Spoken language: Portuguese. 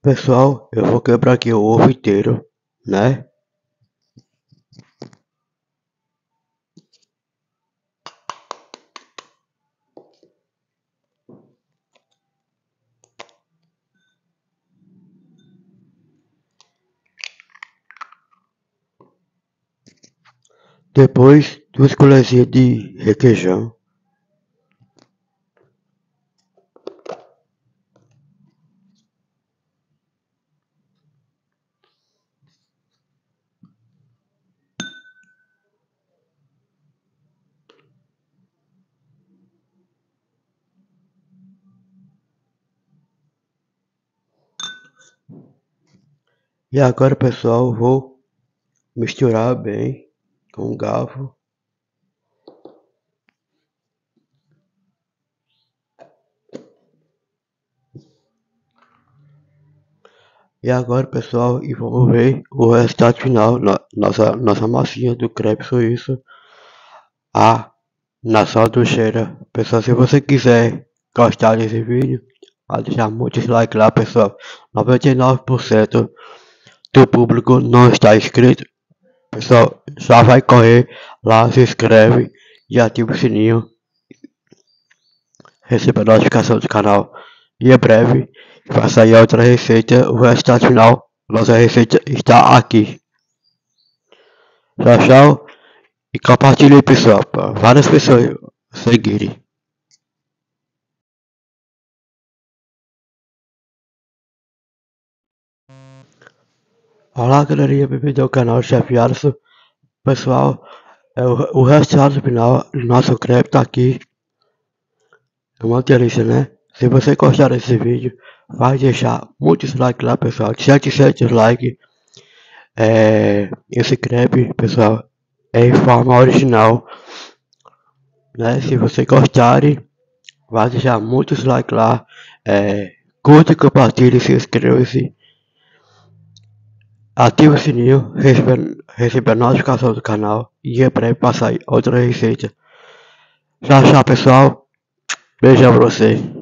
Pessoal, eu vou quebrar aqui o ovo inteiro, né? Depois, 2 colherzinhas de requeijão. E agora, pessoal, vou misturar bem com o garfo. E agora, pessoal, e vamos ver o resultado final. Nossa massinha do crepe suíço. A nação do cheira. Pessoal, se você quiser gostar desse vídeo, pode deixar muitos likes lá, pessoal. 99% do público não está inscrito. Pessoal, já vai correr lá, se inscreve e ativa o sininho. Receba a notificação do canal. E em breve vai sair outra receita. O resultado final, nossa receita está aqui. Tchau, tchau. E compartilhe, pessoal, para várias pessoas seguirem. Olá, galerinha, bem-vindo ao canal Chef Alisson. Pessoal, o resultado final do nosso crepe tá aqui. É uma delícia, né? Se você gostar desse vídeo, vai deixar muitos likes lá, pessoal. 77 likes. Esse crepe, pessoal, é em forma original, né? Se você gostarem, vai deixar muitos likes lá. Curte, compartilhe, se inscreva-se. Ative o sininho, receba a notificação do canal e em breve passar outra receita. Tchau, tchau, pessoal. Beijo pra você.